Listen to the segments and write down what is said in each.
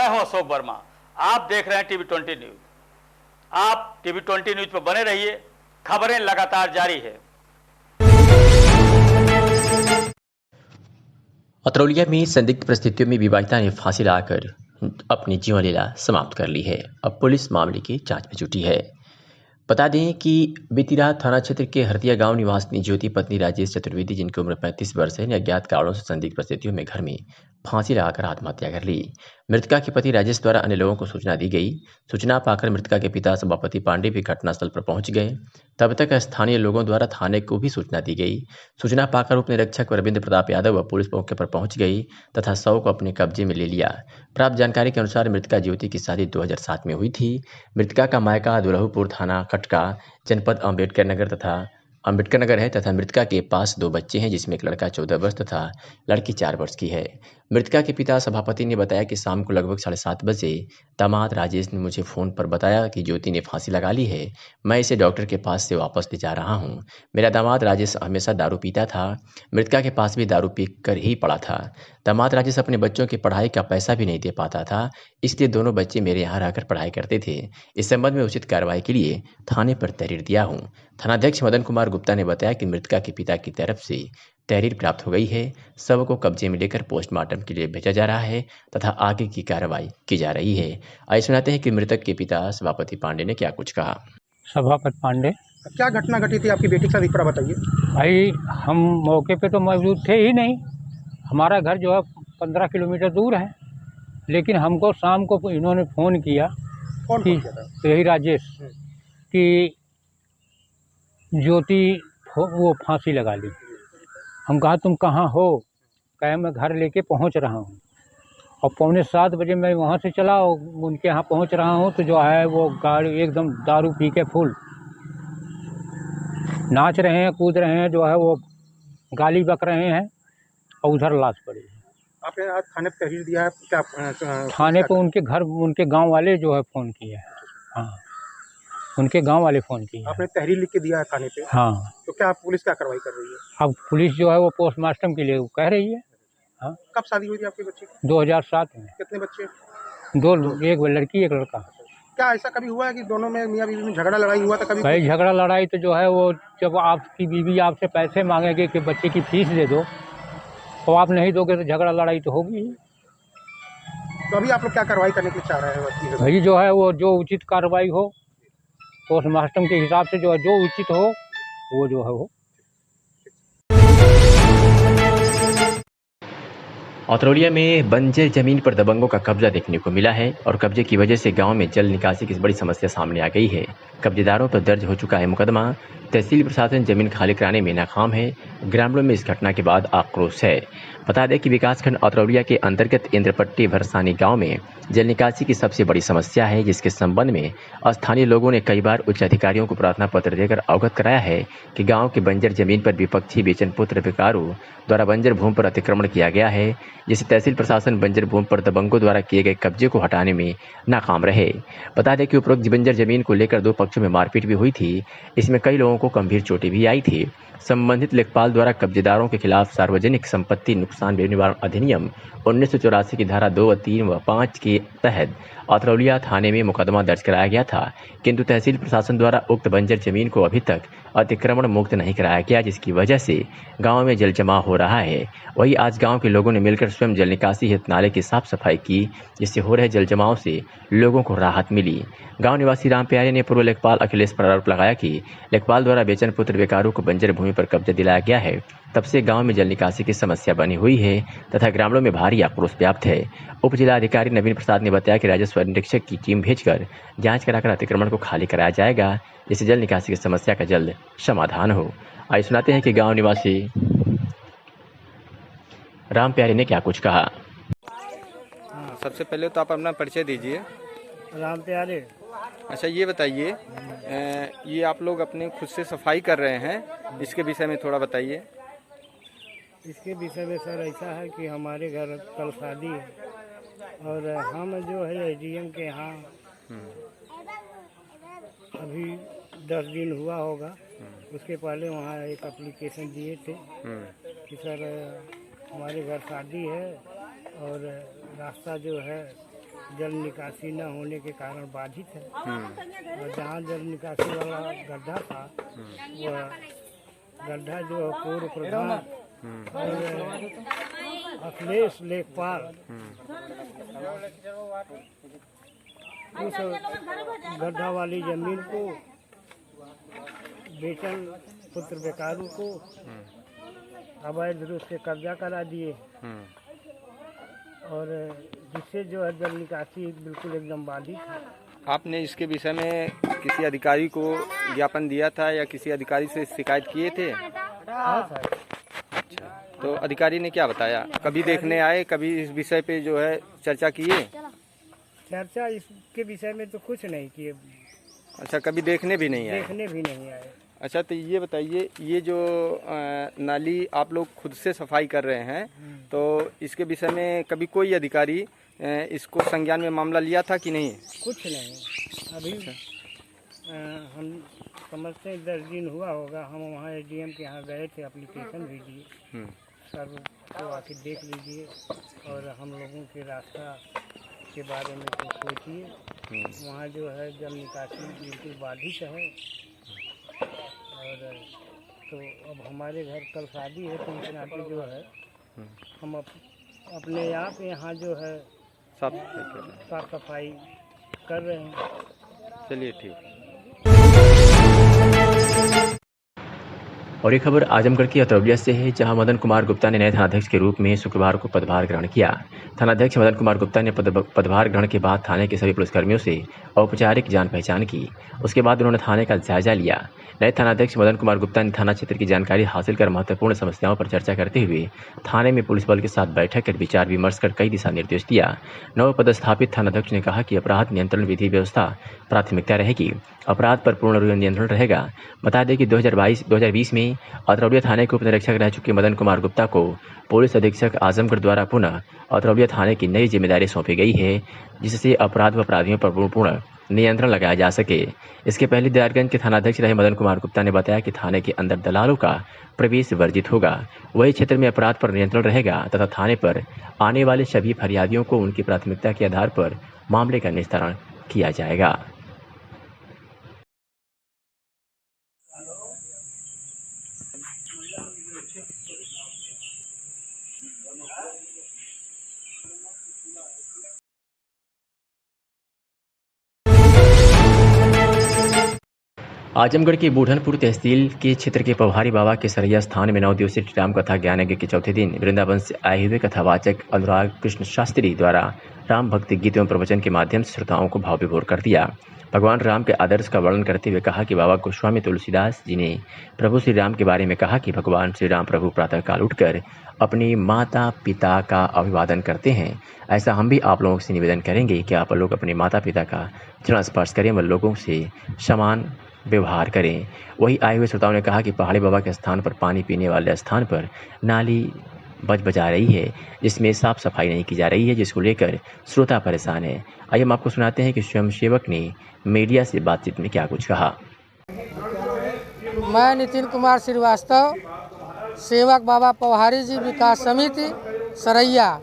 मैं हूं अशोक वर्मा। आप देख रहे हैं टीवी20 न्यूज। आप टीवी20 न्यूज पर बने रहिए, खबरें लगातार जारी है। अतरौलिया में संदिग्ध परिस्थितियों में विवाहिता ने फांसी लगाकर अपनी जीवन लीला समाप्त कर ली है। अब पुलिस मामले की जांच में जुटी है। बता दें कि बीती रात थाना क्षेत्र के हरदिया गांव निवासी ज्योति पत्नी राजेश चतुर्वेदी, जिनकी उम्र 35 वर्ष है, ने अज्ञात कारणों से संदिग्ध परिस्थितियों में घर में फांसी लगाकर आत्महत्या कर ली। मृतका के पति राजेश द्वारा अन्य लोगों को सूचना दी गई। सूचना पाकर मृतका के पिता सभापति पांडे भी घटनास्थल पर पहुंच गए। तब तक स्थानीय लोगों द्वारा थाने को भी सूचना दी गई। सूचना पाकर उप निरीक्षक रविंद्र प्रताप यादव व पुलिस मौके पर पहुंच गई तथा शव को अपने कब्जे में ले लिया। प्राप्त जानकारी के अनुसार मृतका ज्योति की शादी 2007 में हुई थी। मृतका का मायका दुल्हपुर थाना कटका जनपद अम्बेडकर नगर है तथा मृतका के पास 2 बच्चे हैं, जिसमें एक लड़का 14 वर्ष तथा लड़की 4 वर्ष की है। मृतका के पिता सभापति ने बताया कि शाम को लगभग 7:30 बजे दामाद राजेश ने मुझे फ़ोन पर बताया कि ज्योति ने फांसी लगा ली है। मैं इसे डॉक्टर के पास से वापस ले जा रहा हूँ। मेरा दामाद राजेश हमेशा दारू पीता था। मृतका के पास भी दारू पी कर ही पड़ा था। दामाद राजेश अपने बच्चों की पढ़ाई का पैसा भी नहीं दे पाता था, इसलिए दोनों बच्चे मेरे यहाँ रहकर पढ़ाई करते थे। इस संबंध में उचित कार्रवाई के लिए थाने पर तहरीर दिया हूँ। थानाध्यक्ष मदन कुमार गुप्ता ने बताया कि मृतका के पिता की तरफ से तहरीर प्राप्त हो गई है। शव को कब्जे में लेकर पोस्टमार्टम के लिए भेजा जा रहा है तथा आगे की कार्रवाई की जा रही है। आइए सुनाते हैं कि मृतक के पिता सभापति पांडे ने क्या कुछ कहा। सभापति पांडे, क्या घटना घटी थी आपकी बेटी के साथ, एक बार बताइए। भाई हम मौके पे तो मौजूद थे ही नहीं। हमारा घर जो है 15 किलोमीटर दूर है, लेकिन हमको शाम को इन्होंने फ़ोन किया कौन कि फोन किया था? यही राजेश कि ज्योति वो फांसी लगा ली। हम कहा तुम कहाँ हो? कहे मैं घर लेके पहुंच रहा हूं। और 6:45 बजे मैं वहां से चला और उनके यहाँ पहुंच रहा हूं तो जो है वो गाड़ी एकदम दारू पी के फुल नाच रहे हैं, कूद रहे हैं, जो है वो गाली बक रहे हैं और उधर लाश पड़ी है। आपने आज थाने पर तहरीर दिया है क्या? थाने पे उनके घर, उनके गांव वाले जो है फ़ोन किए हैं। हाँ, उनके गांव वाले फ़ोन किए हैं। आपने तहरीर लिख के दिया है थाने पे? हाँ, तो क्या पुलिस क्या कार्रवाई कर रही है? अब पुलिस जो है वो पोस्टमार्टम के लिए वो कह रही है। हाँ, कब शादी हुई थी आपके बच्चे की? 2007 में। कितने बच्चे? 2, एक लड़की एक लड़का। क्या ऐसा कभी हुआ है कि दोनों में मियाँ बीवी में झगड़ा लड़ाई हुआ था कभी? भाई झगड़ा लड़ाई तो जो है वो जब आपकी बीवी आपसे पैसे मांगेगी कि बच्चे की फीस दे दो, तो आप नहीं दोगे तो झगड़ा लड़ाई तो होगी ही। तो अभी आप लोग क्या कार्रवाई करने के लिए चाह रहे हैं वकील? भाई जो है वो जो उचित कार्रवाई हो, पोस्टमार्टम के हिसाब से जो है जो उचित हो वो जो है वो। अतरौलिया में बंजर जमीन पर दबंगों का कब्जा देखने को मिला है और कब्जे की वजह से गांव में जल निकासी की बड़ी समस्या सामने आ गई है। कब्जेदारों पर दर्ज हो चुका है मुकदमा। तहसील प्रशासन जमीन खाली कराने में नाकाम है। ग्रामीणों में इस घटना के बाद आक्रोश है। बता दें कि विकासखंड अतरौलिया के अंतर्गत इंद्रपट्टी भरसानी गांव में जल निकासी की सबसे बड़ी समस्या है, जिसके संबंध में स्थानीय लोगों ने कई बार उच्च अधिकारियों को प्रार्थना पत्र देकर अवगत कराया है कि गांव के बंजर जमीन पर विपक्षी बेचन पुत्र विकारू द्वारा बंजर भूमि पर अतिक्रमण किया गया है, जिसे तहसील प्रशासन बंजर भूमि पर दबंगों द्वारा किए गए कब्जे को हटाने में नाकाम रहे। बता दें कि उपरोक्त बंजर जमीन को लेकर 2 पक्षों में मारपीट भी हुई थी। इसमें कई लोगों को गंभीर चोटें भी आई थी। संबंधित लेखपाल द्वारा कब्जेदारों के खिलाफ सार्वजनिक संपत्ति नुकसान निवारण अधिनियम 1984 की धारा 2, 3 व 5 के तहत अतरौलिया थाने में मुकदमा दर्ज कराया गया था, किंतु तहसील प्रशासन द्वारा उक्त बंजर जमीन को अभी तक अतिक्रमण मुक्त नहीं कराया गया, जिसकी वजह से गांव में जल जमाव हो रहा है। वहीं आज गांव के लोगों ने मिलकर स्वयं जल निकासी हेतु नाले की साफ सफाई की, जिससे हो रहे जल जमाव से लोगों को राहत मिली। गांव निवासी राम प्यारे ने पूर्व लेखपाल अखिलेश पर आरोप लगाया कि लेखपाल द्वारा बेचन पुत्र विकारू को बंजर भूमि पर कब्जा दिलाया गया है। तब से गांव में जल निकासी की समस्या बनी हुई है तथा ग्रामीणों में भारी आक्रोश व्याप्त है। उप जिलाधिकारी नवीन प्रसाद ने बताया कि राजस्व निरीक्षक की टीम भेजकर जांच कराकर अतिक्रमण को खाली कराया जाएगा, जिससे जल निकासी की समस्या का जल्द समाधान हो। आइए सुनाते हैं कि गांव निवासी राम प्यारे ने क्या कुछ कहा। सबसे पहले तो आप अपना परिचय दीजिए। राम प्यारे। अच्छा, ये बताइए, ये आप लोग अपने खुद से सफाई कर रहे हैं, इसके विषय में थोड़ा बताइए। इसके विषय में सर ऐसा है कि हमारे घर कल शादी है और हम जो है एसडीएम के यहाँ अभी 10 दिन हुआ होगा। उसके पहले वहाँ एक एप्लीकेशन दिए थे कि सर हमारे घर शादी है और रास्ता जो है जल निकासी न होने के कारण बाधित है। और जहाँ जल निकासी वाला गड्ढा था वह गड्ढा जो है पूर्व प्रधान और अखिलेश लेखपाल उस गड्ढा वाली जमीन को बेचन पुत्र बेकारों को अवैध रूप से कब्जा करा दिए और जिससे जो है जल निकासी बिल्कुल एकदम बाधित है। आपने इसके विषय में किसी अधिकारी को ज्ञापन दिया था या किसी अधिकारी से शिकायत किए थे? हाँ सर। अच्छा, तो अधिकारी ने क्या बताया? कभी देखने आए, कभी इस विषय पे जो है चर्चा किए? चर्चा इसके विषय में तो कुछ नहीं किए। अच्छा, कभी देखने भी नहीं आए? देखने भी नहीं आए। अच्छा, तो ये बताइए, ये जो नाली आप लोग खुद से सफाई कर रहे हैं, तो इसके विषय में कभी कोई अधिकारी इसको संज्ञान में मामला लिया था कि नहीं? कुछ नहीं। अभी हम समझते हैं 10 दिन हुआ होगा, हम वहाँ एसडीएम के यहाँ गए थे, एप्लीकेशन भी दिए। सर को आके देख लीजिए और हम लोगों के रास्ता के बारे में तो सोचिए। वहाँ जो है जल निकासी बिल्कुल बाधित है और तो अब हमारे घर कल शादी है तो इस नाते जो है हम अपने आप यहाँ जो है साफ सफाई कर रहे हैं। चलिए, ठीक। और ये खबर आजमगढ़ की अतरौलिया से है, जहां मदन कुमार गुप्ता ने नए थानाध्यक्ष के रूप में शुक्रवार को पदभार ग्रहण किया। थानाध्यक्ष मदन कुमार गुप्ता ने पदभार ग्रहण के बाद थाने के सभी पुलिसकर्मियों से औपचारिक जान पहचान की। उसके बाद उन्होंने थाने का जायजा लिया। नए थानाध्यक्ष मदन कुमार गुप्ता ने थाना क्षेत्र की जानकारी हासिल कर महत्वपूर्ण समस्याओं पर चर्चा करते हुए थाने में पुलिस बल के साथ बैठक कर विचार विमर्श कर कई दिशा निर्देश दिया। नव पदस्थापित थानाध्यक्ष ने कहा कि अपराध नियंत्रण विधि व्यवस्था प्राथमिकता रहेगी, अपराध पर पूर्ण नियंत्रण रहेगा। बता दें कि 2020 में अतरौलिया थाने के उप निरीक्षक रह चुके मदन कुमार गुप्ता को पुलिस अधीक्षक आजमगढ़ द्वारा पुनः अतरौलिया थाने की नई जिम्मेदारी सौंपी गई है, जिससे अपराध व अपराधियों पर पूर्ण नियंत्रण लगाया जा सके। इसके पहले दयारगंज के थानाध्यक्ष रहे मदन कुमार गुप्ता ने बताया कि थाने के अंदर दलालों का प्रवेश वर्जित होगा, वही क्षेत्र में अपराध पर नियंत्रण रहेगा तथा थाने पर आने वाले सभी फरियादियों को उनकी प्राथमिकता के आधार पर मामले का निस्तारण किया जाएगा। आजमगढ़ के बूढ़नपुर तहसील के क्षेत्र के पौहारी बाबा के सरैया स्थान में 9 दिवसीय राम कथा ज्ञान यज्ञ के चौथे दिन वृंदावन से आए हुए कथावाचक अनुराग कृष्ण शास्त्री द्वारा राम भक्ति गीत एवं प्रवचन के माध्यम से श्रोताओं को भाव विभोर कर दिया। भगवान राम के आदर्श का वर्णन करते हुए कहा कि बाबा गोस्वामी तुलसीदास जी ने प्रभु श्री राम के बारे में कहा कि भगवान श्री राम प्रभु प्रातःकाल उठकर अपने माता पिता का अभिवादन करते हैं। ऐसा हम भी आप लोगों से निवेदन करेंगे कि आप लोग अपने माता पिता का चरण स्पर्श करें व लोगों से समान व्यवहार करें। वही आए हुए श्रोताओं ने कहा कि पहाड़ी बाबा के स्थान पर पानी पीने वाले स्थान पर नाली बजा रही है, जिसमें साफ सफाई नहीं की जा रही है, जिसको लेकर श्रोता परेशान है। आइए हम आपको सुनाते हैं कि स्वयंसेवक ने मीडिया से बातचीत में क्या कुछ कहा। मैं नितिन कुमार श्रीवास्तव, सेवक बाबा पौहारी जी विकास समिति सरैया,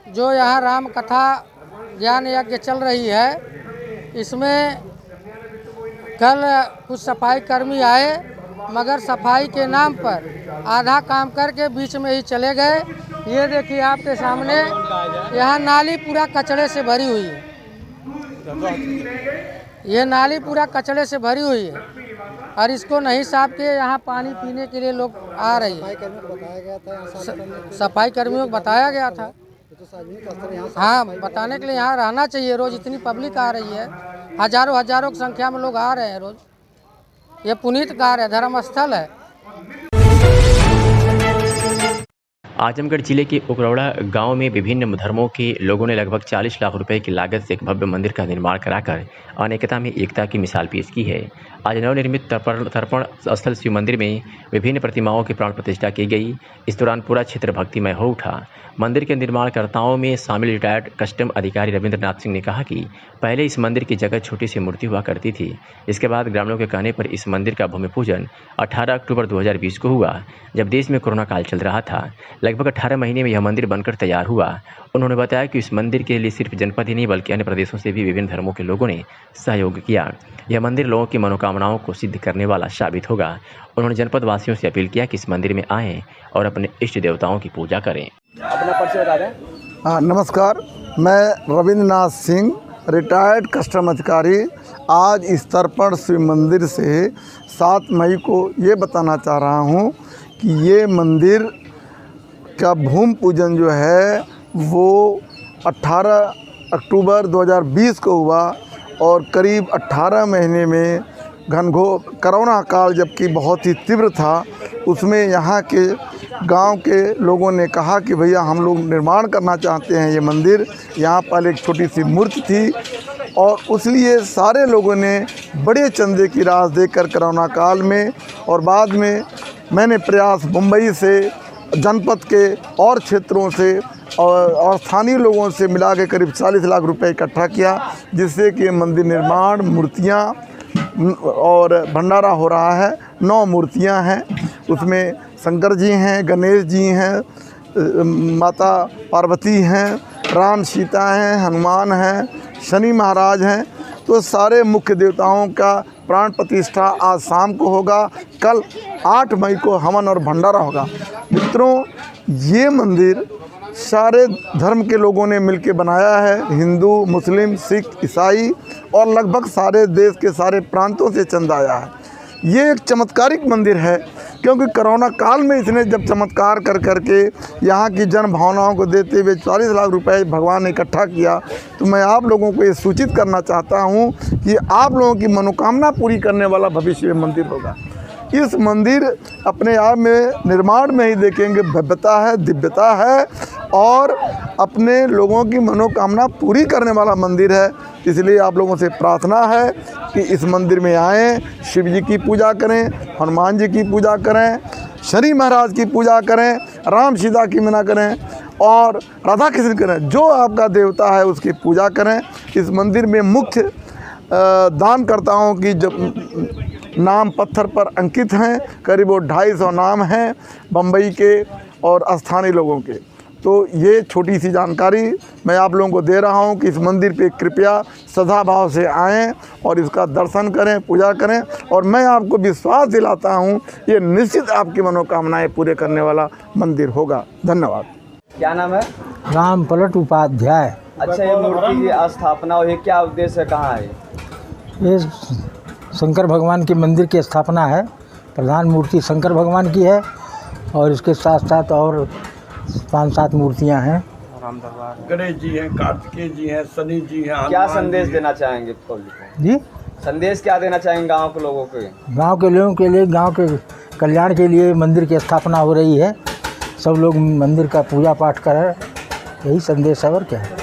जो यहाँ राम कथा ज्ञान यज्ञ चल रही है, इसमें कल कुछ सफाई कर्मी आए, मगर सफाई के नाम पर आधा काम करके बीच में ही चले गए। ये देखिए आपके सामने यहाँ नाली पूरा कचड़े से भरी हुई है। ये नाली पूरा कचड़े से भरी हुई है और इसको नहीं साफ किए यहाँ पानी पीने के लिए लोग आ रही है। सफाई कर्मियों को बताया गया था। हाँ, बताने के लिए यहाँ रहना चाहिए। रोज इतनी पब्लिक आ रही है, हजारों की संख्या में लोग आ रहे हैं रोज। ये पुनीत कार्य है, धर्म स्थल है। आजमगढ़ जिले के उकरौड़ा गांव में विभिन्न धर्मों के लोगों ने लगभग 40 लाख रुपए की लागत से एक भव्य मंदिर का निर्माण कराकर अनेकता में एकता की मिसाल पेश की है। आज नवनिर्मित तर्पण स्थल शिव मंदिर में विभिन्न प्रतिमाओं की प्राण प्रतिष्ठा की गई। इस दौरान पूरा क्षेत्र भक्तिमय हो उठा। मंदिर के निर्माणकर्ताओं में शामिल रिटायर्ड कस्टम अधिकारी रविंद्रनाथ सिंह ने कहा कि पहले इस मंदिर की जगह छोटी सी मूर्ति हुआ करती थी। इसके बाद ग्रामीणों के कहने पर इस मंदिर का भूमि पूजन 18 अक्टूबर 2020 को हुआ, जब देश में कोरोना काल चल रहा था। लगभग 18 महीने में यह मंदिर बनकर तैयार हुआ। उन्होंने बताया कि इस मंदिर के लिए सिर्फ जनपद ही नहीं बल्कि अन्य प्रदेशों से भी विभिन्न धर्मों के लोगों ने सहयोग किया। यह मंदिर लोगों की मनोकामनाओं को सिद्ध करने वाला साबित होगा। उन्होंने जनपद वासियों से अपील किया कि इस मंदिर में आएं और अपने इष्ट देवताओं की पूजा करें। अपना परिचय बता दें। हाँ, नमस्कार। मैं रविंद्रनाथ सिंह, रिटायर्ड कस्टम अधिकारी। आज इस तर्पण शिव मंदिर से 7 मई को ये बताना चाह रहा हूँ कि ये मंदिर का भूमि पूजन जो है वो 18 अक्टूबर 2020 को हुआ और करीब 18 महीने में घनघोर कोरोना काल जबकि बहुत ही तीव्र था, उसमें यहाँ के गांव के लोगों ने कहा कि भैया हम लोग निर्माण करना चाहते हैं ये मंदिर। यहाँ पहले एक छोटी सी मूर्ति थी और उसलिए सारे लोगों ने बड़े चंदे की राशि देकर कोरोना काल में, और बाद में मैंने प्रयास मुंबई से, जनपद के और क्षेत्रों से और स्थानीय लोगों से मिला के करीब 40 लाख रुपए इकट्ठा किया, जिससे कि मंदिर निर्माण, मूर्तियाँ और भंडारा हो रहा है। 9 मूर्तियाँ हैं, उसमें शंकर जी हैं, गणेश जी हैं, माता पार्वती हैं, राम सीता हैं, हनुमान हैं, शनि महाराज हैं। तो सारे मुख्य देवताओं का प्राण प्रतिष्ठा आज शाम को होगा। कल 8 मई को हवन और भंडारा होगा। मित्रों, ये मंदिर सारे धर्म के लोगों ने मिलकर बनाया है। हिंदू, मुस्लिम, सिख, ईसाई और लगभग सारे देश के सारे प्रांतों से चंदा आया है। ये एक चमत्कारिक मंदिर है, क्योंकि कोरोना काल में इसने जब चमत्कार कर करके यहाँ की जन भावनाओं को देते हुए 40 लाख रुपए भगवान ने इकट्ठा किया। तो मैं आप लोगों को ये सूचित करना चाहता हूँ कि आप लोगों की मनोकामना पूरी करने वाला भविष्य में मंदिर होगा। इस मंदिर अपने आप में निर्माण में ही देखेंगे भव्यता है, दिव्यता है और अपने लोगों की मनोकामना पूरी करने वाला मंदिर है। इसलिए आप लोगों से प्रार्थना है कि इस मंदिर में आएँ, शिव जी की पूजा करें, हनुमान जी की पूजा करें, शनि महाराज की पूजा करें, राम सीता की मना करें और राधा कृष्ण करें। जो आपका देवता है उसकी पूजा करें। इस मंदिर में मुख्य दानकर्ताओं की जब नाम पत्थर पर अंकित हैं, करीब 250 नाम हैं बम्बई के और स्थानीय लोगों के। तो ये छोटी सी जानकारी मैं आप लोगों को दे रहा हूँ कि इस मंदिर पे कृपया सदा भाव से आएँ और इसका दर्शन करें, पूजा करें। और मैं आपको विश्वास दिलाता हूँ ये निश्चित आपकी मनोकामनाएं पूरे करने वाला मंदिर होगा। धन्यवाद। क्या नाम है? राम पलट उपाध्याय। अच्छा, ये मूर्ति की स्थापना हुई, क्या उद्देश्य है, कहाँ है? ये शंकर भगवान के मंदिर की स्थापना है। प्रधान मूर्ति शंकर भगवान की है और इसके साथ साथ और 5-7 मूर्तियां हैं। गणेश जी हैं, कार्तिकेय जी हैं, शनि जी हैं। क्या संदेश देना चाहेंगे जी? संदेश क्या देना चाहेंगे गांव के लोगों को? गांव के लोगों के लिए, गांव के कल्याण के लिए मंदिर की स्थापना हो रही है। सब लोग मंदिर का पूजा पाठ करें, यही संदेश है। और क्या है?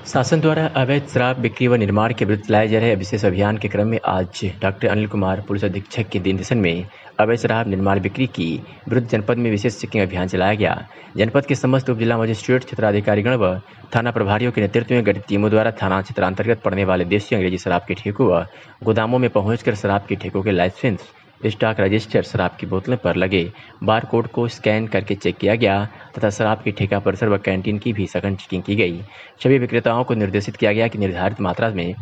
शासन द्वारा अवैध शराब बिक्री व निर्माण के विरुद्ध चलाए जा रहे विशेष अभियान के क्रम में आज डॉक्टर अनिल कुमार पुलिस अधीक्षक के निर्देशन में अवैध शराब निर्माण बिक्री की विरुद्ध जनपद में विशेष चेकिंग अभियान चलाया गया। जनपद के समस्त उप जिला मजिस्ट्रेट, क्षेत्राधिकारीगण व थाना प्रभारियों के नेतृत्व में गठित टीमों द्वारा थाना क्षेत्र अंतर्गत पड़ने वाले देशी अंग्रेजी शराब के ठेकों व गोदामों में पहुंचकर शराब के ठेकों के लाइसेंस, स्टॉक रजिस्टर, शराब की बोतलें पर लगे बार कोड को स्कैन करके चेक किया गया तथा शराब की ठेका परिसर व कैंटीन की भी सघन चेकिंग की गई। सभी विक्रेताओं को निर्देशित किया गया कि निर्धारित मात्रा में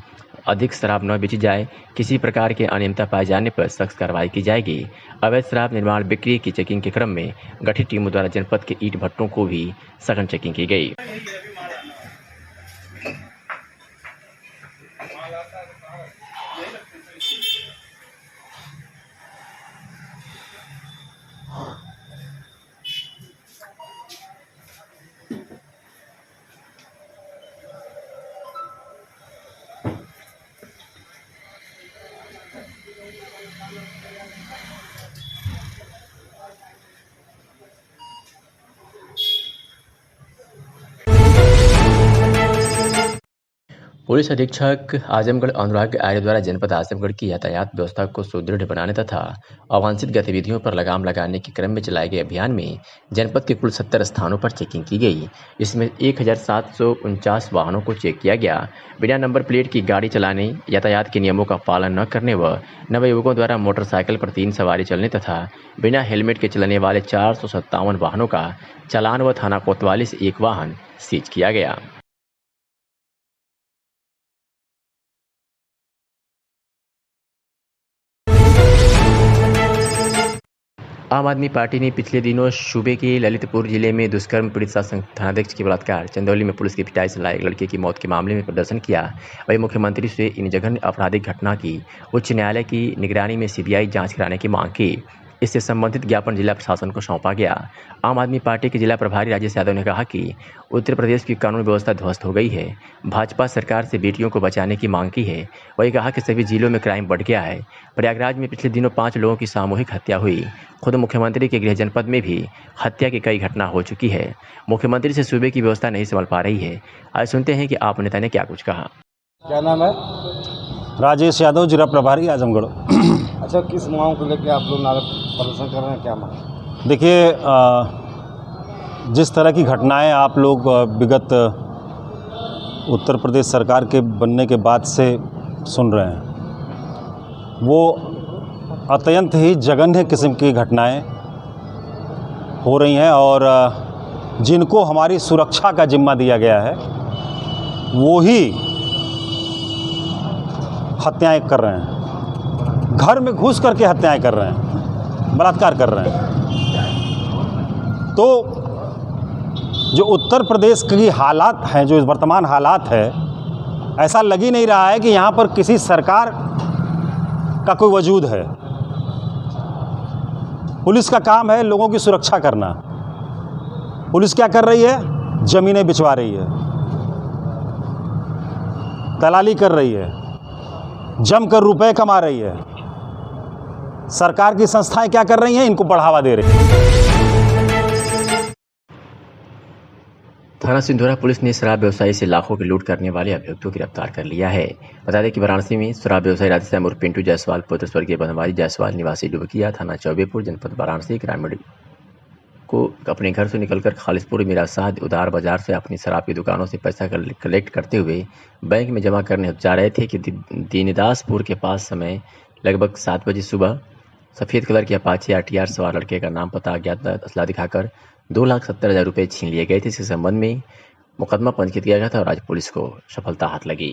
अधिक शराब न बेची जाए। किसी प्रकार के अनियमितता पाए जाने पर सख्त कार्रवाई की जाएगी। अवैध शराब निर्माण बिक्री की चेकिंग के क्रम में गठित टीमों द्वारा जनपद के ईंट भट्टों को भी सघन चेकिंग की गई। पुलिस अधीक्षक आजमगढ़ अनुराग आर्य द्वारा जनपद आजमगढ़ की यातायात व्यवस्था को सुदृढ़ बनाने तथा अवांछित गतिविधियों पर लगाम लगाने के क्रम में चलाए गए अभियान में जनपद के कुल 70 स्थानों पर चेकिंग की गई। इसमें 1749 वाहनों को चेक किया गया। बिना नंबर प्लेट की गाड़ी चलाने, यातायात के नियमों का पालन न करने व नवयुवकों द्वारा मोटरसाइकिल पर 3 सवारी चलने तथा बिना हेलमेट के चलने वाले 457 वाहनों का चालान व थाना कोतवाली से 1 वाहन सीज किया गया। आम आदमी पार्टी ने पिछले दिनों सूबे के ललितपुर जिले में दुष्कर्म पीड़ित शासन थानाध्यक्ष के बलात्कार, चंदौली में पुलिस की पिटाई से लाए एक लड़के की मौत के मामले में प्रदर्शन किया। वहीं मुख्यमंत्री से इन जघन्य आपराधिक घटना की उच्च न्यायालय की निगरानी में सीबीआई जांच कराने की मांग की। इससे संबंधित ज्ञापन जिला प्रशासन को सौंपा गया। आम आदमी पार्टी के जिला प्रभारी राजेश यादव ने कहा कि उत्तर प्रदेश की कानून व्यवस्था ध्वस्त हो गई है। भाजपा सरकार से बेटियों को बचाने की मांग की है। वही कहा कि सभी जिलों में क्राइम बढ़ गया है। प्रयागराज में पिछले दिनों 5 लोगों की सामूहिक हत्या हुई। खुद मुख्यमंत्री के गृह जनपद में भी हत्या की कई घटना हो चुकी है। मुख्यमंत्री से सूबे की व्यवस्था नहीं संभल पा रही है। आज सुनते हैं कि आप नेता ने क्या कुछ कहा। क्या नाम है? राजेश यादव, जिला प्रभारी आजमगढ़। अच्छा, किस मांग को लेकर आप लोग नारा प्रदर्शन कर रहे हैं, क्या मांग? देखिए, जिस तरह की घटनाएं आप लोग विगत उत्तर प्रदेश सरकार के बनने के बाद से सुन रहे हैं, वो अत्यंत ही जघन्य किस्म की घटनाएं हो रही हैं और जिनको हमारी सुरक्षा का जिम्मा दिया गया है वो ही हत्याएं कर रहे हैं। घर में घुस करके हत्याएं कर रहे हैं, बलात्कार कर रहे हैं। तो जो उत्तर प्रदेश की हालात हैं, जो वर्तमान हालात है, ऐसा लग ही नहीं रहा है कि यहाँ पर किसी सरकार का कोई वजूद है। पुलिस का काम है लोगों की सुरक्षा करना। पुलिस क्या कर रही है? जमीनें बिचवा रही है, दलाली कर रही है, जमकर रुपए कमा रही है। सरकार की संस्थाएं क्या कर रही हैं? इनको बढ़ावा दे रही हैं। थाना सिंधुरा पुलिस ने शराब व्यवसायी से लाखों की लूट करने वाले अभियुक्तों को गिरफ्तार कर लिया है। बता दें कि वाराणसी में शराब व्यवसायी राधेश्याम उर्फ पिंटू जायसवाल पुत्र स्वर्गीय बनवारी जायसवाल निवासी डुबकिया थाना चौबेपुर जनपद वाराणसी ग्रामीण को अपने घर से निकलकर खालिसपुर मीरासाद उदार बाजार से अपनी शराब की दुकानों से पैसा कलेक्ट करते हुए बैंक में जमा करने जा रहे थे कि दीनदासपुर के पास समय लगभग 7 बजे सुबह सफ़ेद कलर की अपाचे RTR सवार लड़के का नाम पता अज्ञात असला दिखाकर 2,70,000 रुपये छीन लिए गए थे। इस संबंध में मुकदमा पंजीकृत किया गया था और आज पुलिस को सफलता हाथ लगी।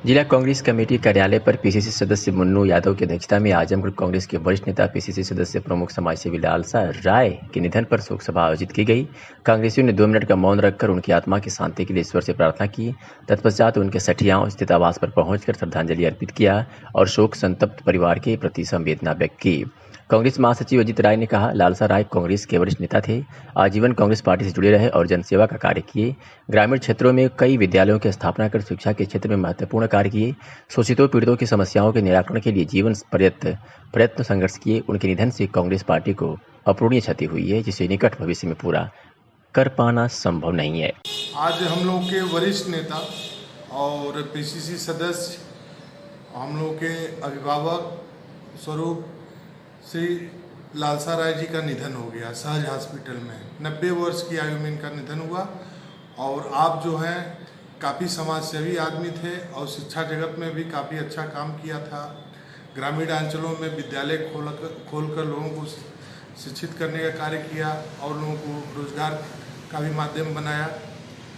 जिला कांग्रेस कमेटी कार्यालय पर PCC सदस्य मुन्नू यादव की अध्यक्षता में आजमगढ़ कांग्रेस के वरिष्ठ नेता PCC सदस्य प्रमुख समाजसेवी लालसा राय के निधन पर शोक सभा आयोजित की गई। कांग्रेसियों ने 2 मिनट का मौन रखकर उनकी आत्मा की शांति के लिए ईश्वर से प्रार्थना की। तत्पश्चात उनके सठियाओं स्थित आवास पर पहुंचकर श्रद्धांजलि अर्पित किया और शोक संतप्त परिवार के प्रति संवेदना व्यक्त की। कांग्रेस महासचिव अजित राय ने कहा, लालसा राय कांग्रेस के वरिष्ठ नेता थे। आजीवन कांग्रेस पार्टी से जुड़े रहे और जनसेवा का कार्य किए। ग्रामीण क्षेत्रों में कई विद्यालयों की स्थापना कर शिक्षा के क्षेत्र में महत्वपूर्ण कार्य किए। शोषितों पीड़ितों की समस्याओं के निराकरण के लिए जीवन प्रयत्न संघर्ष किए। उनके निधन से कांग्रेस पार्टी को अपूरणीय क्षति हुई है, जिसे निकट भविष्य में पूरा कर पाना संभव नहीं है। आज हम लोग के वरिष्ठ नेता और PCC सदस्य, हम लोग के अभिभावक स्वरूप श्री लालसा राय जी का निधन हो गया सहज हॉस्पिटल में। 90 वर्ष की आयु में इनका निधन हुआ। और आप जो हैं काफ़ी समाजसेवी आदमी थे और शिक्षा जगत में भी काफ़ी अच्छा काम किया था। ग्रामीण अंचलों में विद्यालय खोलकर लोगों को शिक्षित करने का कार्य किया और लोगों को रोजगार का भी माध्यम बनाया।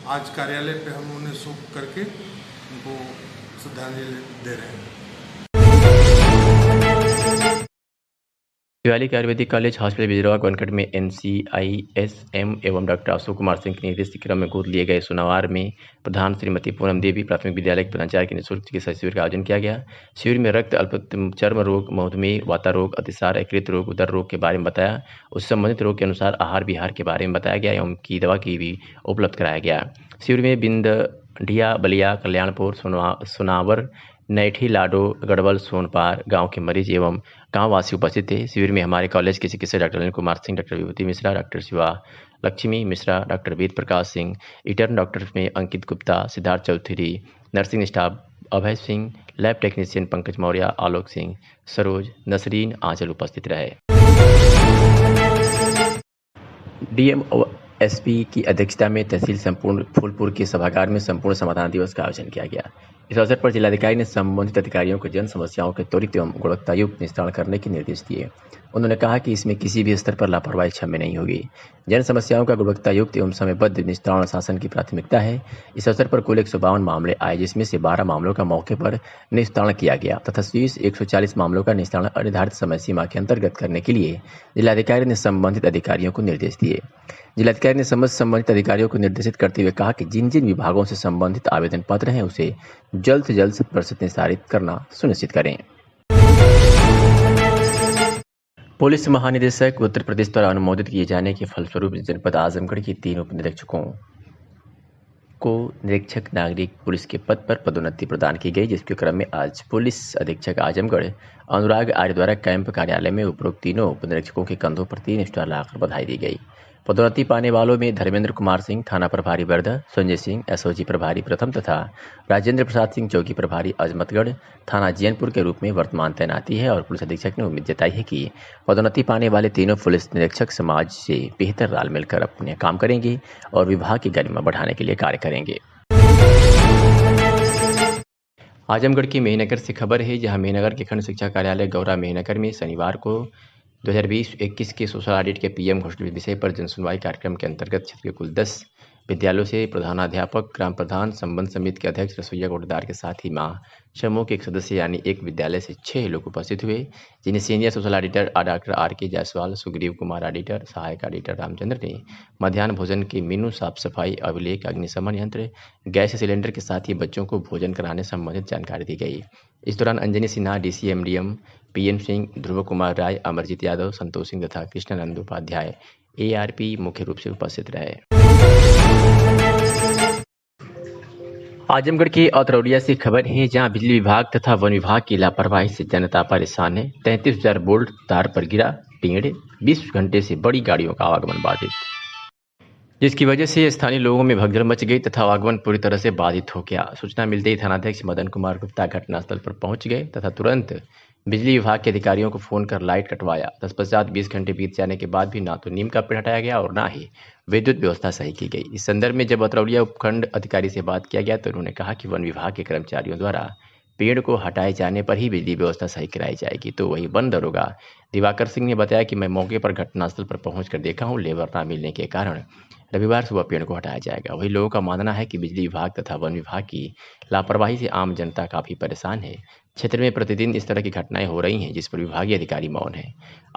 आज कार्यालय पे हम उन्हें शोक करके उनको श्रद्धांजलि दे रहे हैं। शिवालिक आयुर्वेदिक कॉलेज हॉस्पिटल बिजरवा कनकट में NCISM एवं डॉक्टर अशोक कुमार सिंह के निर्देशित क्रम में गोद लिए गए सुनावार में प्रधान श्रीमती पूनम देवी प्राथमिक विद्यालय के प्राचार्य के निःशुल्क चिकित्सा शिविर का आयोजन किया गया। शिविर में रक्त, अल्प चर्म रोग, मधुमेह, वाता रोग, अतिसार, यकृत रोग, उदर रोग के बारे में बताया। उससे संबंधित रोग के अनुसार आहार विहार के बारे में बताया गया एवं की दवा की भी उपलब्ध कराया गया। शिविर में बिंदडिया, बलिया, कल्याणपुर, सुनावर, नैठी, लाडो, गढ़वल, सोनपार गांव के मरीज एवं गांव वासी उपस्थित थे। शिविर में हमारे कॉलेज के चिकित्सक डॉक्टर अनिल कुमार सिंह, डॉक्टर विभूति Mishra, doctor Shiva Lakshmi Mishra, doctor Ved Prakash Singh, intern doctor में अंकित Gupta, Siddharth Chaudhary, nursing staff Abhay Singh, lab technician Pankaj Maurya, Alok Singh, Saroj, Nasreen, आंचल उपस्थित रहे। डीएम और एसपी की अध्यक्षता में तहसील संपूर्ण फूलपुर के सभागार में संपूर्ण समाधान दिवस का आयोजन किया गया। इस अवसर पर जिलाधिकारी ने संबंधित अधिकारियों को जन समस्याओं के त्वरित एवं गुणवत्तायुक्त निस्तारण करने के निर्देश दिए। उन्होंने कहा कि इसमें किसी भी स्तर पर लापरवाही क्षम्य नहीं होगी। जन समस्याओं का गुणवत्तायुक्त एवं समयबद्ध निस्तारण शासन की प्राथमिकता है। इस अवसर पर कुल 152 मामले आए, जिसमें से 12 मामलों का मौके पर निस्तारण किया गया तथा शेष 140 मामलों का निस्तारण निर्धारित समय सीमा के अंतर्गत करने के लिए जिलाधिकारी ने संबंधित अधिकारियों को निर्देश दिए। जिलाधिकारी ने समस्त संबंधित अधिकारियों को निर्देशित करते हुए कहा कि जिन जिन विभागों से संबंधित आवेदन पत्र हैं उसे जल्द से जल्द 100% निस्तारित करना सुनिश्चित करें। पुलिस महानिदेशक उत्तर प्रदेश द्वारा अनुमोदित किए जाने के फलस्वरूप जनपद आजमगढ़ की 3 उप निरीक्षकों को निरीक्षक नागरिक पुलिस के पद पर पदोन्नति प्रदान की गई, जिसके क्रम में आज पुलिस अधीक्षक आजमगढ़ अनुराग आर्य द्वारा कैंप कार्यालय में उपरोक्त तीनों उप निरीक्षकों के कंधों पर 3 स्टार लगाकर बधाई दी गई। पदोन्नति पाने वालों में धर्मेंद्र कुमार सिंह थाना प्रभारी वर्धा, संजय सिंह एसओजी प्रभारी प्रथम तथा राजेंद्र प्रसाद सिंह चौकी प्रभारी अजमतगढ़ थाना जियनपुर के रूप में वर्तमान तैनाती है। और पुलिस अधीक्षक ने उम्मीद जताई है कि पदोन्नति पाने वाले तीनों पुलिस निरीक्षक समाज से बेहतर ताल मिलकर अपने काम करेंगे और विभाग की गरिमा बढ़ाने के लिए कार्य करेंगे। आजमगढ़ की मेहनगर से खबर है, जहां मेहनगर के खंड शिक्षा कार्यालय गौरा मेहनगर में शनिवार को 2020-21 के सोशल ऑडिट के पीएम घोषित विषय पर जनसुनवाई कार्यक्रम के अंतर्गत क्षेत्र के कुल 10 विद्यालयों से प्रधानाध्यापक, ग्राम प्रधान, संबंध समिति के अध्यक्ष, रसोईया कोटदार के साथ ही मां समूह के एक सदस्य यानी एक विद्यालय से 6 लोग उपस्थित हुए, जिन्हें senior social auditor doctor R K. Jaiswal, Sugriv Kumar auditor, सहायक ऑडिटर रामचंद्र ने मध्याह्न भोजन के मेनू, साफ सफाई, अभिलेख, अग्निशमन यंत्र, गैस सिलेंडर के साथ ही बच्चों को भोजन कराने संबंधित जानकारी दी गई। इस दौरान अंजनी सिन्हा, डीसीएमडीएम, पीएम सिंह, ध्रुव कुमार राय, अमरजीत यादव, संतोष सिंह तथा कृष्णानंद उपाध्याय एआरपी मुख्य रूप से उपस्थित रहे। आजमगढ़ के औतरौलिया से खबर है, जहां बिजली विभाग तथा वन विभाग की लापरवाही से जनता परेशान है। 33,000 वोल्ट तार पर गिरा पेड़, 20 घंटे से बड़ी गाड़ियों का आवागमन बाधित, जिसकी वजह से स्थानीय लोगों में भगदड़ मच गई तथा आवागमन पूरी तरह से बाधित हो गया। सूचना मिलते ही थानाध्यक्ष मदन कुमार गुप्ता घटनास्थल पर पहुंच गए तथा तुरंत बिजली विभाग के अधिकारियों को फोन कर लाइट कटवाया। तत्पश्चात 20 घंटे बीत जाने के बाद भी ना तो नीम का पेड़ हटाया गया और ना ही विद्युत व्यवस्था सही की गई। इस संदर्भ में जब औतरौलिया उपखंड अधिकारी से बात किया गया तो उन्होंने कहा कि वन विभाग के कर्मचारियों द्वारा पेड़ को हटाए जाने पर ही बिजली व्यवस्था सही कराई जाएगी। तो वही वन दरोगा दिवाकर सिंह ने बताया कि मैं मौके पर घटनास्थल पर पहुंचकर देखा हूं, लेबर ना मिलने के कारण रविवार सुबह पेड़ को हटाया जाएगा। वही लोगों का मानना है कि बिजली विभाग तथा वन विभाग की लापरवाही से आम जनता काफी परेशान है। क्षेत्र में प्रतिदिन इस तरह की घटनाएं हो रही हैं, जिस पर विभागीय अधिकारी मौन है।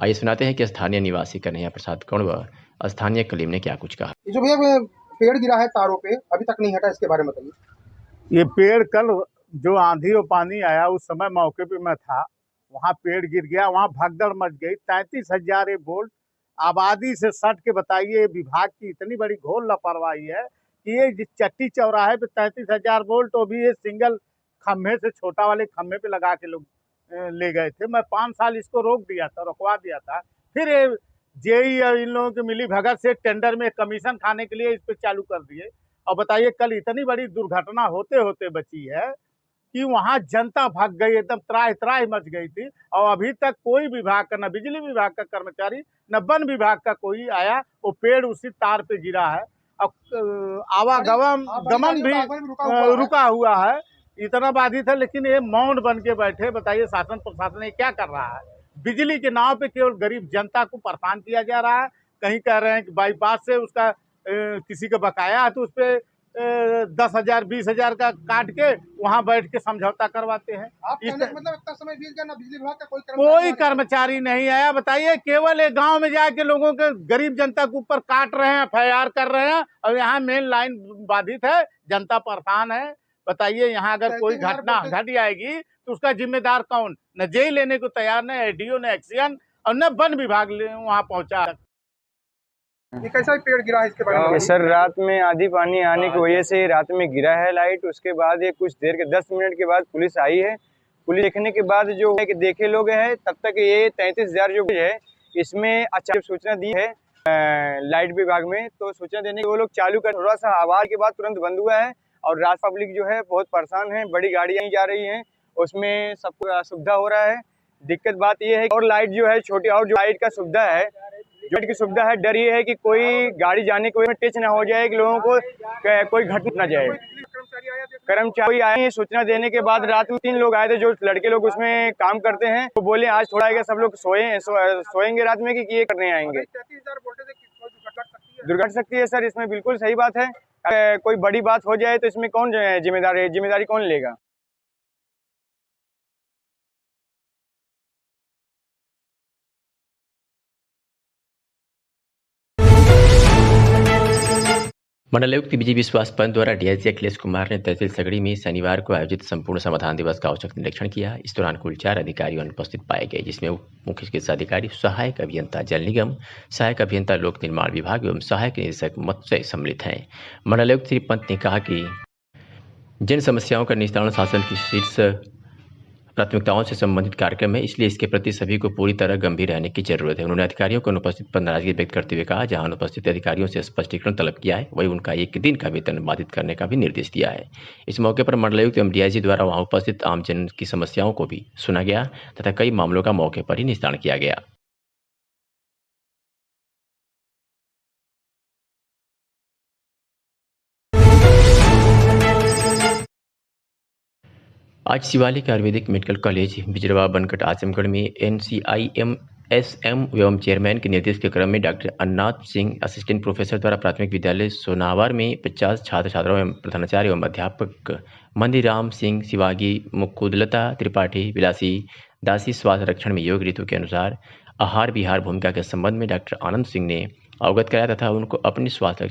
आइए सुनाते हैं कि स्थानीय निवासी कन्हैया प्रसाद कौड़ व स्थानीय कलीम ने क्या कुछ कहा। जो भैया पेड़ गिरा है तारों पे, अभी तक नहीं हटा, इसके बारे में बताइए। ये पेड़ कल जो आंधी और पानी आया उस समय मौके पे मैं था, वहाँ पेड़ गिर गया, वहाँ भगदड़ मच गई। 33,000 वोल्ट आबादी से सट के बताइए, विभाग की इतनी बड़ी घोर लापरवाही है कि ये चट्टी चौराहे पे 33,000 वोल्ट, वो भी ये सिंगल खम्भे से छोटा वाले खम्भे पे लगा के लोग ले गए थे। मैं 5 साल इसको रोक दिया था, रुकवा दिया था। फिर ये जेई और इन लोगों की मिली भगत से टेंडर में कमीशन खाने के लिए इस पे चालू कर दिए। और बताइए कल इतनी बड़ी दुर्घटना होते होते बची है कि वहाँ जनता भाग गई, एकदम त्राही त्राही मच गई थी। और अभी तक कोई विभाग का, न बिजली विभाग का कर्मचारी न वन विभाग का कोई आया। वो पेड़ उसी तार पे गिरा है और आवागमन भी रुका हुआ है, इतना बाधित है। लेकिन ये मौन बन के बैठे। बताइए शासन प्रशासन ये क्या कर रहा है? बिजली के नाव पे केवल गरीब जनता को परेशान किया जा रहा है। कहीं कह रहे हैं कि बाईपास से उसका किसी का बकाया है तो उस पर 10,000 20,000 का काट के वहाँ बैठ के समझौता करवाते हैं। मतलब इतना समय बीत गया, ना बिजली विभाग का कोई कर्मचारी नहीं आया। बताइए केवल एक गांव में जाके लोगों के गरीब जनता के ऊपर काट रहे हैं, FIR कर रहे हैं। और यहाँ मेन लाइन बाधित है, जनता परेशान है। बताइए यहाँ अगर कोई घटना घट जाएगी तो उसका जिम्मेदार कौन? न जेई लेने को तैयार, न ADO, न एक्सीएन और न वन विभाग वहाँ पहुँचा। ये कैसा पेड़ गिरा है, इसके बारे में? सर रात में आधी पानी आने की वजह से रात में गिरा है लाइट। उसके बाद ये कुछ देर के 10 मिनट के बाद पुलिस आई है। पुलिस देखने के बाद जो है कि देखे लोग हैं, तब तक ये 33,000 जो है इसमें अच्छा सूचना दी है लाइट विभाग में, तो सूचना देने के वो लोग चालू कर, थोड़ा सा आवाज़ के बाद तुरंत बंद हुआ है और रात पब्लिक जो है बहुत परेशान है। बड़ी गाड़ियाँ जा रही हैं, उसमें सबको असुविधा हो रहा है। दिक्कत बात ये है और लाइट जो है छोटी, और जो लाइट का सुविधा है, लाइट की सुविधा है, डर ये है कि कोई गाड़ी जाने को टच ना हो जाए, कि लोगों को कोई घटना न जाए। कर्मचारी आए हैं, सूचना देने के बाद रात में 3 लोग आए थे, जो लड़के लोग उसमें काम करते हैं, तो बोले आज थोड़ा आएगा, सब लोग सोएंगे रात में कि ये करने आएंगे। दुर्घटना सकती है सर, इसमें बिल्कुल सही बात है। कोई बड़ी बात हो जाए तो इसमें कौन जिम्मेदारी कौन लेगा? मंडलायुक्त बीजी विश्वास पंत द्वारा डीआईजी अखिलेश कुमार ने तहसील सगड़ी में शनिवार को आयोजित संपूर्ण समाधान दिवस का औचक निरीक्षण किया। इस दौरान कुल 4 अधिकारी अनुपस्थित पाए गए, जिसमें मुख्य चिकित्सा अधिकारी, सहायक अभियंता जल निगम, सहायक अभियंता लोक निर्माण विभाग एवं सहायक निदेशक मत्स्य सम्मिलित हैं। मंडलायुक्त श्री पंत ने कहा कि जन समस्याओं का निस्तारण शासन की शीर्ष प्राथमिकताओं से संबंधित कार्यक्रम है, इसलिए इसके प्रति सभी को पूरी तरह गंभीर रहने की जरूरत है। उन्होंने अधिकारियों को अनुपस्थित पर नाराजगी व्यक्त करते हुए कहा, जहां अनुपस्थित अधिकारियों से स्पष्टीकरण तलब किया है, वही उनका 1 दिन का वेतन बाधित करने का भी निर्देश दिया है। इस मौके पर मंडलायुक्त एवं डीआईजी द्वारा वहां उपस्थित आमजन की समस्याओं को भी सुना गया तथा कई मामलों का मौके पर ही निस्तारण किया गया। आज शिवालिक आयुर्वेदिक मेडिकल कॉलेज बिजरवा बनकट आजमगढ़ में NCIMSM एवं चेयरमैन के निर्देश के क्रम में डॉक्टर अन्नाथ सिंह असिस्टेंट प्रोफेसर द्वारा प्राथमिक विद्यालय सोनावर में 50 छात्र छात्राओं एवं प्रधानाचार्य एवं अध्यापक मंदिराम सिंह शिवागी, मुकुदलता त्रिपाठी, विलासी दासी स्वास्थ्य रक्षण में योग ऋतु के अनुसार आहार विहार भूमिका के संबंध में डॉक्टर आनंद सिंह ने अवगत कराया तथा उनको अपनी स्वास्थ्य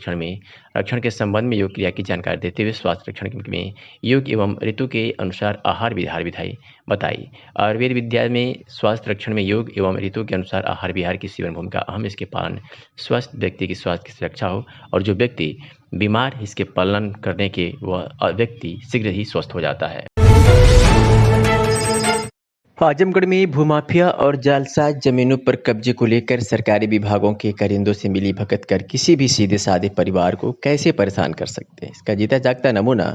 रक्षण के संबंध में योग क्रिया की जानकारी देते हुए स्वास्थ्य रक्षण में योग एवं ऋतु के अनुसार आहार विहार विधाई बताई। आयुर्वेद विद्या में स्वास्थ्य रक्षण में योग एवं ऋतु के अनुसार आहार विहार की सेवन भूमिका अहम। इसके पालन स्वस्थ व्यक्ति की स्वास्थ्य की सुरक्षा हो और जो व्यक्ति बीमार है इसके पालन करने के वह व्यक्ति शीघ्र ही स्वस्थ हो जाता है। आजमगढ़ में भूमाफिया और जालसाज जमीनों पर कब्जे को लेकर सरकारी विभागों के करिंदों से मिली भगत कर किसी भी सीधे साधे परिवार को कैसे परेशान कर सकते हैं, इसका जीता जागता नमूना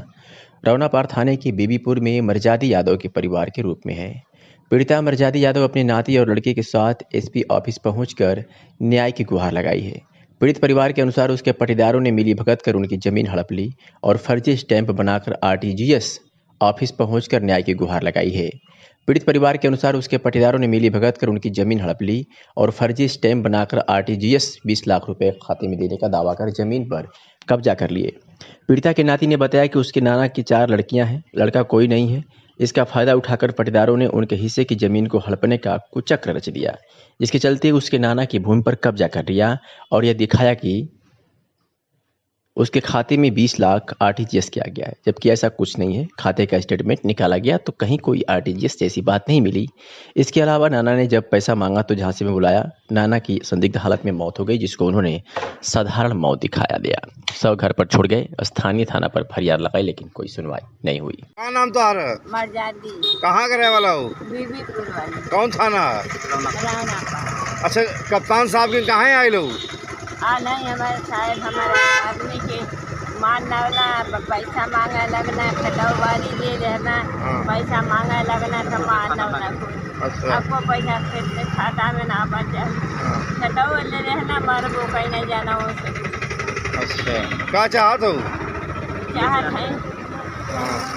रौनापार थाने के बीबीपुर में मर्जादी यादव के परिवार के रूप में है। पीड़िता मर्जादी यादव अपने नाती और लड़के के साथ SP ऑफिस पहुंचकर न्याय की गुहार लगाई है। पीड़ित परिवार के अनुसार उसके पटीदारों ने मिली भगत कर उनकी जमीन हड़प ली और फर्जी स्टैंप बनाकर RTGS ऑफिस पहुंचकर न्याय की गुहार लगाई है। पीड़ित परिवार के अनुसार उसके पटीदारों ने मिली भगत कर उनकी जमीन हड़प ली और फर्जी स्टैंप बनाकर RTGS 20 लाख रुपए खाते में देने का दावा कर जमीन पर कब्जा कर लिए। पीड़िता के नाती ने बताया कि उसके नाना की 4 लड़कियां हैं, लड़का कोई नहीं है। इसका फायदा उठाकर पटीदारों ने उनके हिस्से की जमीन को हड़पने का कुचक्र रच दिया, जिसके चलते उसके नाना की भूमि पर कब्जा कर लिया और यह दिखाया कि उसके खाते में 20 लाख RTGS किया गया है, जबकि ऐसा कुछ नहीं है। खाते का स्टेटमेंट निकाला गया तो कहीं कोई RTGS जैसी बात नहीं मिली। इसके अलावा नाना ने जब पैसा मांगा तो झांसे में बुलाया। नाना की संदिग्ध हालत में मौत हो गई, जिसको उन्होंने साधारण मौत दिखाया दिया। सब घर पर छोड़ गए। स्थानीय थाना पर फरियाद लगाई लेकिन कोई सुनवाई नहीं हुई। क्या नाम तो मर्जादी। कहाँ का रहने वाला हो? बीबीपुर वाली। कौन थाना? अच्छा, कप्तान साहब के कहाँ आए लोग? नहीं, हमारे साहब हमारे आदमी के मारना वाला पैसा मांगा लगना, खटौवारी दे रहना, पैसा मांगा लगना तो मारना वाला को आपको पैसा फिर खाता में ना बचा, खटौ ले रहना, मरबो कहीं नहीं जाना हो सकता। अच्छा, क्या चाहत हो? चाहत है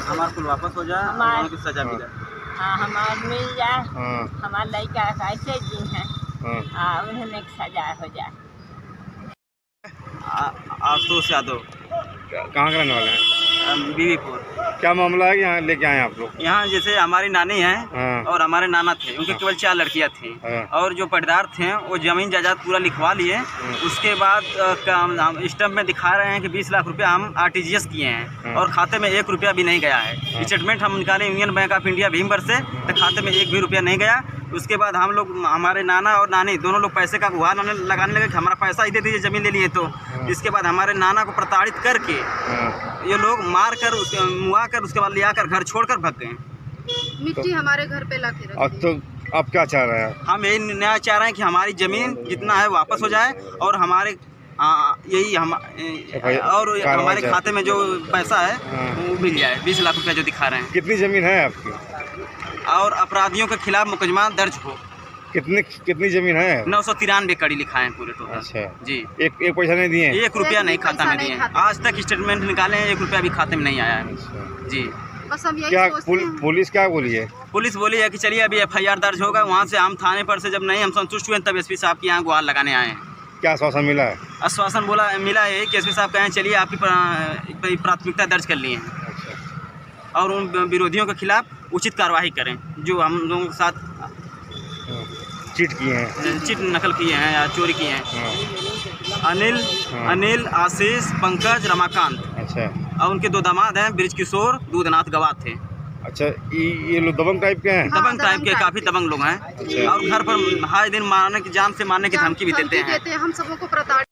हमारे को वापस हो जाए, हमारे सजा मिले। हाँ, हमारे मिल जाए, हमारे लड़का कैसे जी है, उन्हें सजा हो जाए। आशुतोष यादव। कहाँ का रहने वाले हैं? बीबीपुर। क्या मामला है कि यहाँ लेके आए आप लोग? यहाँ जैसे हमारी नानी है और हमारे नाना थे, उनके केवल 4 लड़कियाँ थी और जो पटीदार थे वो जमीन जायदाद पूरा लिखवा लिए। उसके बाद हम स्टैम्प में दिखा रहे हैं कि 20 लाख रुपया हम RTGS किए हैं और खाते में 1 रुपया भी नहीं गया है। स्टेटमेंट हम निकाले union bank of India Bhimber से, तो खाते में 1 भी रुपया नहीं गया। उसके बाद हम लोग, हमारे नाना और नानी दोनों लोग पैसे का गुहार लगाने लगे कि हमारा पैसा ही दे दीजिए जमीन ले लिए तो। इसके बाद हमारे नाना को प्रताड़ित करके ये लोग मार कर मुआ कर उसके बाद ले आकर घर छोड़कर भाग गए। मिट्टी हमारे घर पे ला के रख दी। तो आप क्या चाह रहे हैं? हम यही न्याय चाह रहे हैं कि हमारी ज़मीन जितना है वापस हो जाए और हमारे यही हम और हमारे खाते में जो पैसा है वो मिल जाए। 20 लाख रुपया जो दिखा रहे हैं। कितनी ज़मीन है आपकी? और अपराधियों के खिलाफ मुकदमा दर्ज हो। कितनी ज़मीन है? 993 कड़ी लिखा है पूरे टोटल। अच्छा जी। एक पैसा नहीं दिए? 1 रुपया नहीं खाता में दिए। आज तक स्टेटमेंट निकाले हैं, 1 रुपया भी खाते में नहीं आया है। जी। बस हम यही क्या पुलिस क्या बोली है? पुलिस बोली है कि चलिए अभी FIR दर्ज होगा। वहाँ से हम थाने पर से जब नहीं हम संतुष्ट हुए तब SP साहब के यहाँ गुहार लगाने आए हैं। क्या आश्वासन मिला है? आश्वासन मिला है कि SP साहब कहें चलिए आपकी प्राथमिकता दर्ज कर ली है और उन विरोधियों के खिलाफ उचित कार्रवाई करें जो हम लोगों के साथ चीट नकल किए हैं या चोरी किए हैं। अनिल, आशीष, पंकज, रमाकांत। अच्छा। और उनके 2 दामाद हैं, ब्रिज किशोर, दूधनाथ गवाह थे। अच्छा, ये लोग दबंग टाइप के हैं? दबंग टाइप के, काफी दबंग लोग हैं। अच्छा। और घर पर हर दिन जान से मारने की धमकी भी देते हैं। हम सबों को प्रताड़ित।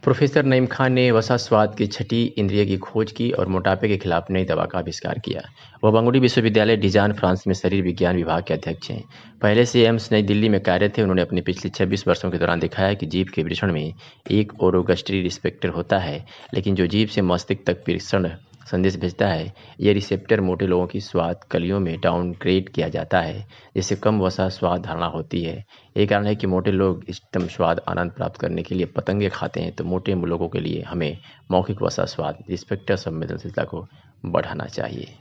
प्रोफेसर नईम खान ने वसा स्वाद की छठी इंद्रिय की खोज की और मोटापे के खिलाफ नई दवा का आविष्कार किया। वह बंगुड़ी विश्वविद्यालय डिजान फ्रांस में शरीर विज्ञान विभाग के अध्यक्ष हैं। पहले से एम्स नई दिल्ली में कार्यरत थे। उन्होंने अपने पिछले 26 वर्षों के दौरान दिखाया कि जीभ के वृषण में एक ओरोगस्ट्री रिसेप्टर होता है, लेकिन जो जीभ से मस्तिष्क तक वृषण संदेश भेजता है, यह रिसेप्टर मोटे लोगों की स्वाद कलियों में डाउनग्रेड किया जाता है, जिससे कम वसा स्वाद धारणा होती है। यही कारण है कि मोटे लोग इष्टतम स्वाद आनंद प्राप्त करने के लिए पतंगे खाते हैं, तो मोटे लोगों के लिए हमें मौखिक वसा स्वाद रिसेप्टर संवेदनशीलता को बढ़ाना चाहिए।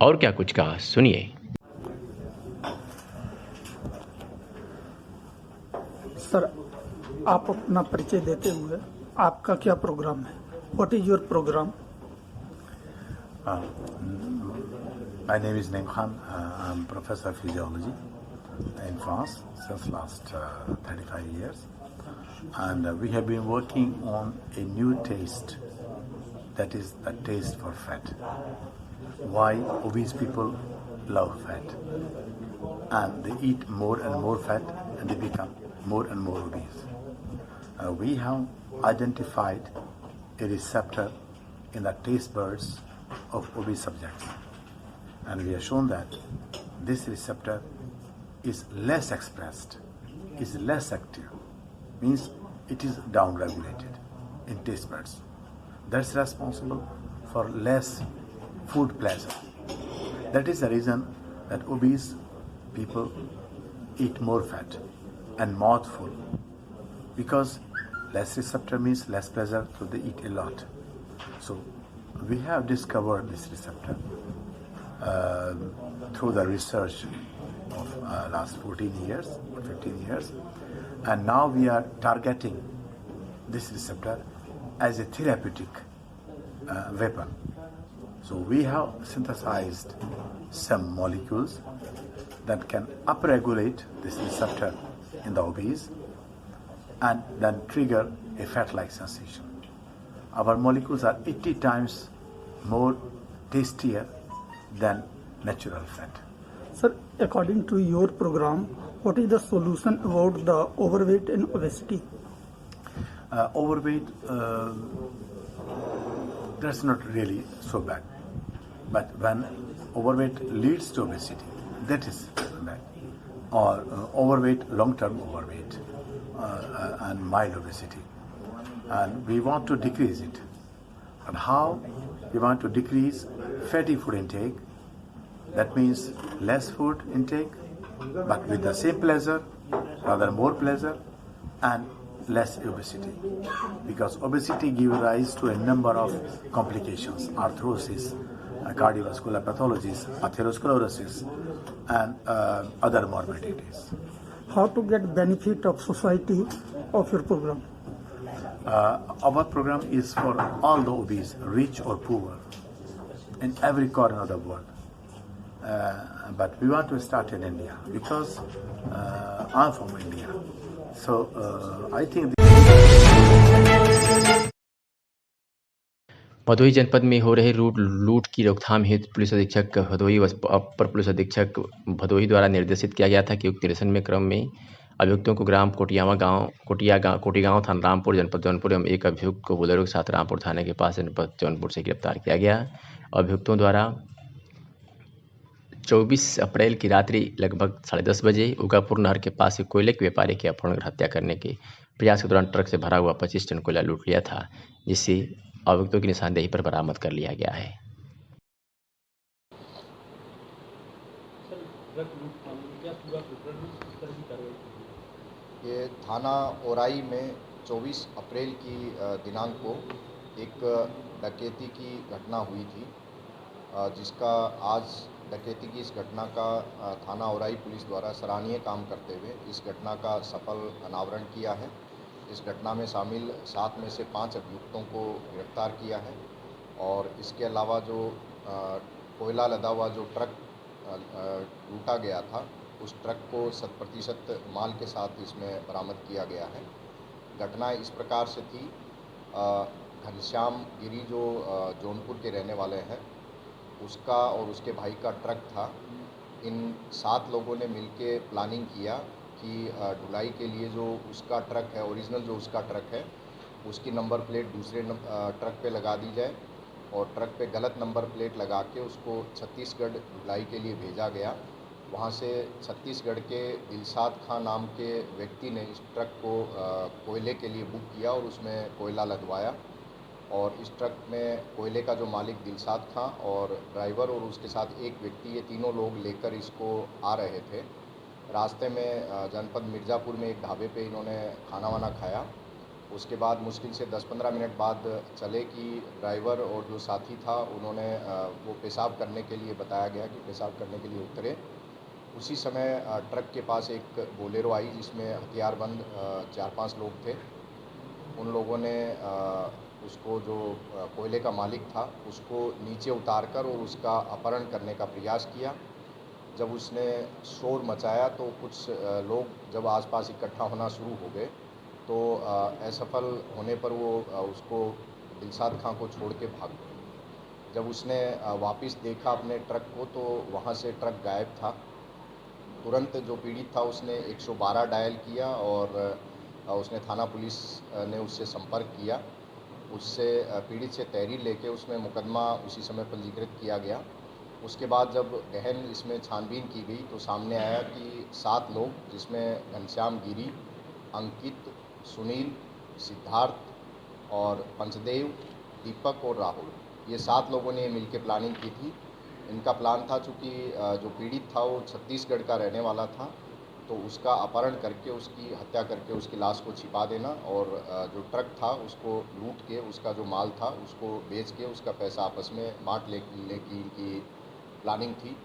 और क्या कुछ कहा, सुनिए। सर, आप अपना परिचय देते हुए आपका क्या प्रोग्राम है? What is your programme? My name is Naim Khan. I'm professor of physiology in France since last 35 years, and we have been working on a new taste, that is the taste for fat. Why obese people love fat, and they eat more and more fat, and they become more and more obese. We have identified a receptor in the taste buds of obese subjects, and we have shown that this receptor is less expressed, is less active, means it is downregulated in taste buds. That's responsible for less food pleasure. That is the reason that obese people eat more fat and mouthful, because less receptor means less pleasure, so they eat a lot. So we have discovered this receptor through the research of last 14 years or 15 years, and now we are targeting this receptor as a therapeutic weapon. So we have synthesized some molecules that can upregulate this receptor in the obese and then trigger a fat-like sensation. Our molecules are 80 times more tastier than natural fat. Sir, according to your program, what is the solution about the overweight and obesity? Overweight, that's not really so bad. But when overweight leads to obesity, that is bad. Or overweight, long-term overweight, and mild obesity. And we want to decrease it. And how? We want to decrease fatty food intake. That means less food intake, but with the same pleasure, rather more pleasure, and less obesity. Because obesity gives rise to a number of complications: arthrosis, cardiovascular pathologies, atherosclerosis, and other morbidities. How to get benefit of society of your program? Our program is for all the obese, rich or poor, in every corner of the world. But we want to start in India because I'm from India. So I think. Bhadohi जनपद में हो रहे लूट की रोकथाम हेतु police अधीक्षक भदोही अपर police अधीक्षक भदोही द्वारा निर्देशित किया गया था कि उक्त निरीक्षण में क्रम में अभियुक्तों को ग्राम कोटिगांव थाना रामपुर जनपद जौनपुर एवं एक अभियुक्त को बोलेरो के साथ रामपुर थाने के पास जनपद जौनपुर से गिरफ्तार किया गया। अभियुक्तों द्वारा 24 अप्रैल की रात्रि लगभग 10:30 बजे उगापुर नहर के पास से कोयले के व्यापारी की अपहरण कर हत्या करने के प्रयास के दौरान ट्रक से भरा हुआ 25 टन कोयला लूट लिया था, जिसे अभियुक्तों की निशानदेही पर बरामद कर लिया गया है। ये थाना ओराई में 24 अप्रैल की दिनांक को एक डकैती की घटना हुई थी, जिसका आज डकैती की इस घटना का थाना ओराई पुलिस द्वारा सराहनीय काम करते हुए इस घटना का सफल अनावरण किया है। इस घटना में शामिल 7 में से 5 अभियुक्तों को गिरफ्तार किया है और इसके अलावा जो कोयला लदा हुआ जो ट्रक लूटा गया था, उस ट्रक को 100% माल के साथ इसमें बरामद किया गया है। घटना इस प्रकार से थी, घनश्याम गिरी जो जौनपुर के रहने वाले हैं, उसका और उसके भाई का ट्रक था। इन 7 लोगों ने मिलके प्लानिंग किया कि ढुलाई के लिए जो उसका ट्रक है, ओरिजिनल जो उसका ट्रक है, उसकी नंबर प्लेट दूसरे ट्रक पे लगा दी जाए और ट्रक पे गलत नंबर प्लेट लगा के उसको छत्तीसगढ़ ढुलाई के लिए भेजा गया। वहाँ से छत्तीसगढ़ के दिलशाद खां नाम के व्यक्ति ने इस ट्रक को कोयले के लिए बुक किया और उसमें कोयला लदवाया और इस ट्रक में कोयले का जो मालिक दिलशाद खां और ड्राइवर और उसके साथ एक व्यक्ति, ये तीनों लोग लेकर इसको आ रहे थे। रास्ते में जनपद मिर्ज़ापुर में एक ढाबे पे इन्होंने खाना वाना खाया। उसके बाद मुश्किल से 10-15 मिनट बाद चले कि ड्राइवर और जो साथी था उन्होंने वो पेशाब करने के लिए बताया गया कि पेशाब करने के लिए उतरे। उसी समय ट्रक के पास एक बोलेरो आई जिसमें हथियारबंद 4-5 लोग थे। उन लोगों ने उसको जो कोयले का मालिक था उसको नीचे उतारकर और उसका अपहरण करने का प्रयास किया। जब उसने शोर मचाया तो कुछ लोग जब आसपास इकट्ठा होना शुरू हो गए तो असफल होने पर वो उसको दिलशाद खां को छोड़ के भाग गए। जब उसने वापस देखा अपने ट्रक को तो वहाँ से ट्रक गायब था। तुरंत जो पीड़ित था उसने 112 डायल किया और उसने थाना पुलिस ने उससे संपर्क किया। उससे पीड़ित से तहरीर लेके उसमें मुकदमा उसी समय पंजीकृत किया गया। उसके बाद जब गहन इसमें छानबीन की गई तो सामने आया कि 7 लोग, जिसमें घनश्याम गिरी, अंकित, सुनील, सिद्धार्थ और पंचदेव, दीपक और राहुल, ये 7 लोगों ने मिलकर प्लानिंग की थी। इनका प्लान था, चूँकि जो पीड़ित था वो छत्तीसगढ़ का रहने वाला था, तो उसका अपहरण करके उसकी हत्या करके उसकी लाश को छिपा देना और जो ट्रक था उसको लूट के उसका जो माल था उसको बेच के उसका पैसा आपस में बांट लेने की इनकी प्लानिंग थी।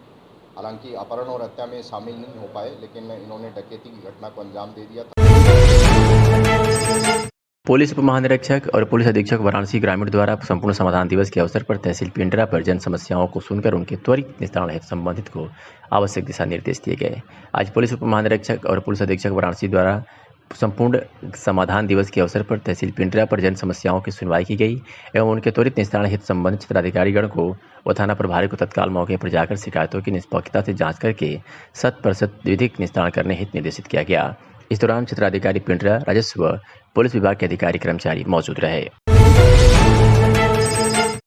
हालांकि अपहरण और हत्या में शामिल नहीं हो पाए, लेकिन इन्होंने डकैती की घटना को अंजाम दे दिया था। पुलिस उप महानिरीक्षक और पुलिस अधीक्षक वाराणसी ग्रामीण द्वारा संपूर्ण समाधान दिवस के अवसर पर तहसील पिंडरा पर जन समस्याओं को सुनकर उनके त्वरित निस्तारण हेतु संबंधित को आवश्यक दिशा निर्देश दिए गए। आज पुलिस उप महानिरीक्षक और पुलिस अधीक्षक वाराणसी द्वारा संपूर्ण समाधान दिवस के अवसर पर तहसील पिंडरा पर जन समस्याओं की सुनवाई की गई एवं उनके त्वरित निस्तारण हेतु संबंधित क्षेत्राधिकारीगण को व थाना प्रभारी को तत्काल मौके पर जाकर शिकायतों की निष्पक्षता से जाँच करके 100% विधिक निस्तारण करने हेतु निर्देशित किया गया। इस दौरान क्षेत्राधिकारी पिंडरा, राजस्व, पुलिस विभाग के अधिकारी कर्मचारी मौजूद रहे।